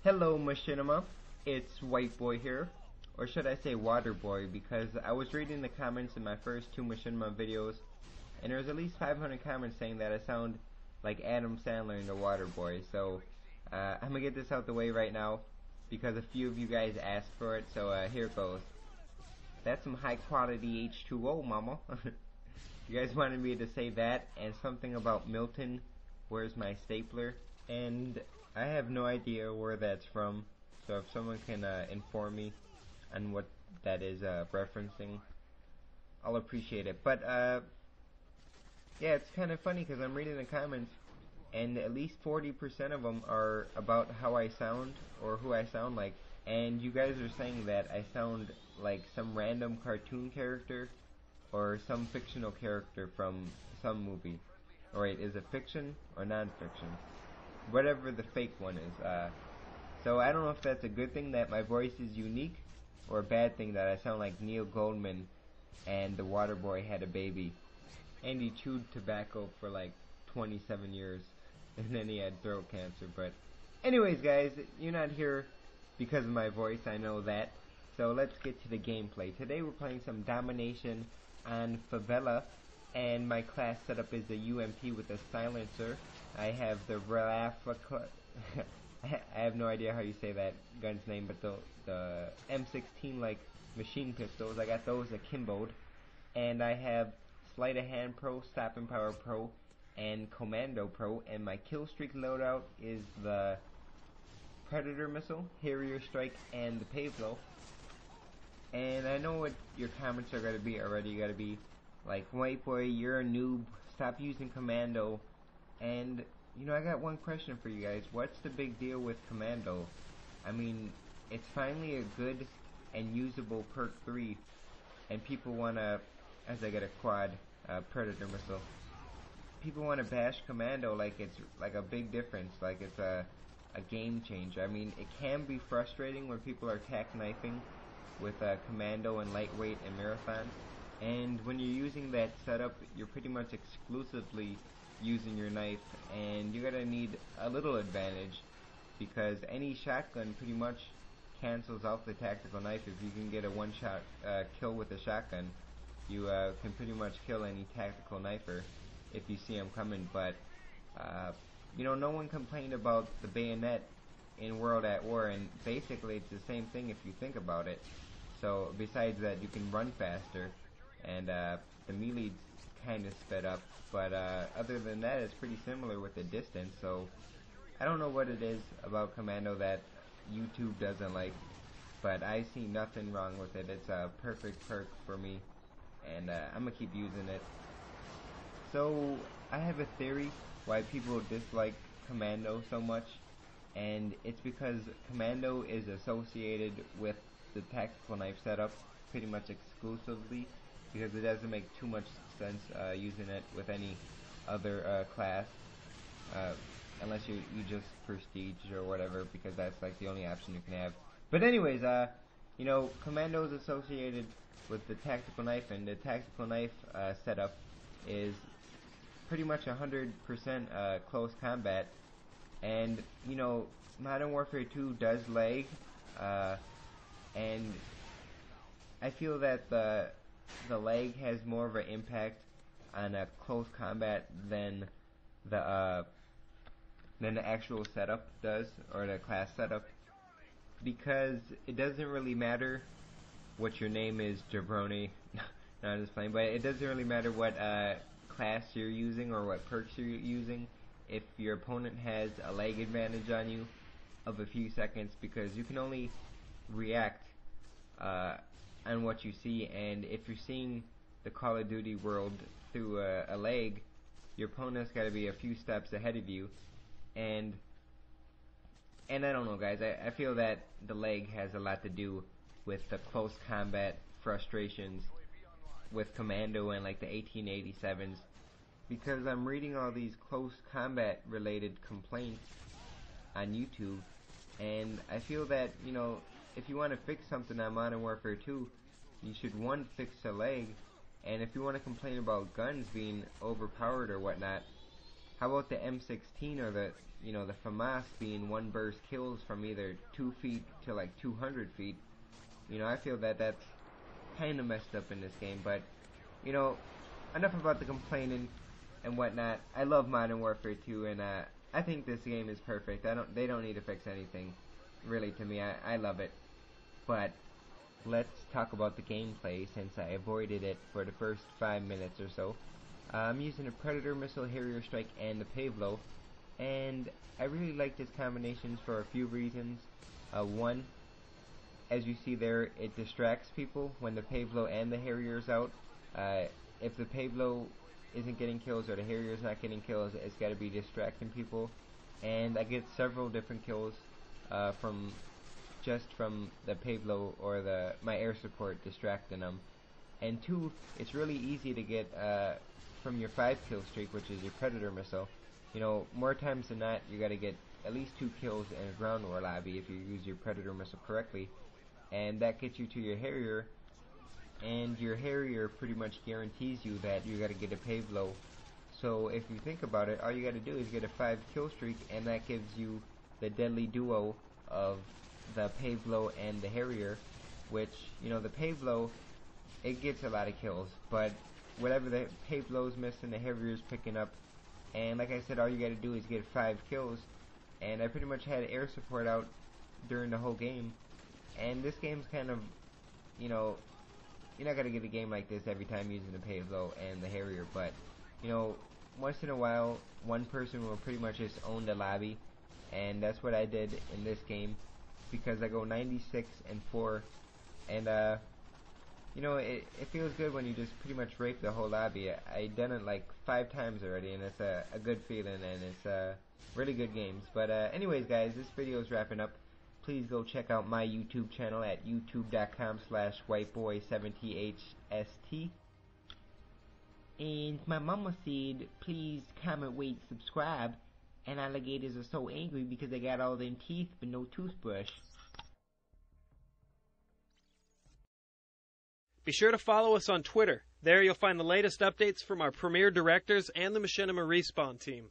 Hello Machinima, it's Whiteboy here, or should I say Waterboy, because I was reading the comments in my first two Machinima videos, and there's at least 500 comments saying that I sound like Adam Sandler in the Waterboy, so I'm gonna get this out the way right now, because a few of you guys asked for it, so here it goes. That's some high quality H2O, mama. You guys wanted me to say that, and something about Milton, where's my stapler, and I have no idea where that's from, so if someone can inform me on what that is referencing, I'll appreciate it. But yeah, it's kind of funny because I'm reading the comments, and at least 40% of them are about how I sound or who I sound like, and you guys are saying that I sound like some random cartoon character or some fictional character from some movie. Alright, is it fiction or non-fiction? Whatever the fake one is. So I don't know if that's a good thing that my voice is unique, or a bad thing that I sound like Neil Goldman and the Waterboy had a baby. And he chewed tobacco for like 27 years, and then he had throat cancer. But anyways guys, you're not here because of my voice, I know that. So let's get to the gameplay. Today we're playing some Domination on Favela, and my class setup is a UMP with a silencer. I have the I have no idea how you say that gun's name, but the M16 like machine pistols, I got those akimboed. And I have Sleight of Hand Pro, Stopping Power Pro, and Commando Pro, and my kill streak loadout is the Predator Missile, Harrier Strike, and the Favela. And I know what your comments are gonna be already. You gotta be like, "White boy, you're a noob, stop using Commando." And you know, I got one question for you guys. What's the big deal with Commando? I mean, it's finally a good and usable perk 3, and people wanna, as I get a quad Predator Missile, people wanna bash Commando like it's like a big difference, like it's a game changer. I mean, it can be frustrating when people are tack knifing with Commando and Lightweight and Marathon, and when you're using that setup, you're pretty much exclusively using your knife, and you're gonna need a little advantage because any shotgun pretty much cancels out the tactical knife. If you can get a one-shot kill with a shotgun, you can pretty much kill any tactical knifer if you see them coming. But you know, no one complained about the bayonet in World at War, and basically it's the same thing if you think about it. So besides that, you can run faster, and the melee's kind of sped up, but other than that, it's pretty similar with the distance. So I don't know what it is about Commando that YouTube doesn't like, but I see nothing wrong with it. It's a perfect perk for me, and I'm gonna keep using it. So I have a theory why people dislike Commando so much, and it's because Commando is associated with the tactical knife setup pretty much exclusively, because it doesn't make too much sense using it with any other class, unless you just prestige or whatever, because that's like the only option you can have. But anyways, you know, Commando is associated with the tactical knife, and the tactical knife setup is pretty much 100% close combat. And you know, Modern Warfare 2 does lag, and I feel that the lag has more of an impact on a close combat than the actual setup does, or the class setup, because it doesn't really matter what your name is, Jabroni. No, I'm just playing, but it doesn't really matter what class you're using or what perks you're using if your opponent has a lag advantage on you of a few seconds, because you can only react on what you see, and if you're seeing the Call of Duty world through a lag, your opponent's got to be a few steps ahead of you, and I don't know guys, I feel that the lag has a lot to do with the close combat frustrations with Commando and like the 1887s, because I'm reading all these close combat related complaints on YouTube, and I feel that, you know, if you want to fix something on Modern Warfare 2, you should, one, fix the lag, and if you want to complain about guns being overpowered or whatnot, How about the M16 or the the FAMAS being one burst kills from either 2 feet to like 200 feet? I feel that that's kind of messed up in this game, but enough about the complaining and whatnot. I love Modern Warfare 2, and I think this game is perfect. They don't need to fix anything, really. To me, I love it. But let's talk about the gameplay, since I avoided it for the first 5 minutes or so. I'm using a Predator missile, Harrier strike, and the Favela, and I really like this combination for a few reasons. One, as you see there, it distracts people when the Favela and the Harrier is out. If the Favela isn't getting kills or the Harrier's not getting kills, it's got to be distracting people, and I get several different kills from the Favela or my air support distracting them. And two, it's really easy to get from your 5 kill streak, which is your Predator missile. More times than not, you got to get at least 2 kills in a ground war lobby if you use your Predator missile correctly, and that gets you to your Harrier. And your Harrier pretty much guarantees you that you got to get a Favela. So if you think about it, all you got to do is get a 5 kill streak, and that gives you the deadly duo of the Favela and the Harrier. Which the Favela, it gets a lot of kills, but whatever the Favela's missing, the Harrier's picking up. And like I said, all you got to do is get 5 kills, and I pretty much had air support out during the whole game. And this game's kind of, you're not going to get a game like this every time using the Favela and the Harrier, but, once in a while, one person will pretty much just own the lobby, and that's what I did in this game, because I go 96-4, and, it feels good when you just pretty much rape the whole lobby. I done it like 5 times already, and it's a good feeling, and it's really good games. But anyways, guys, this video is wrapping up. Please go check out my YouTube channel at youtube.com/Whiteboy7thsts. And my mama said, please comment, rate, subscribe. And alligators are so angry because they got all them teeth but no toothbrush. Be sure to follow us on Twitter. There you'll find the latest updates from our premier directors and the Machinima Respawn team.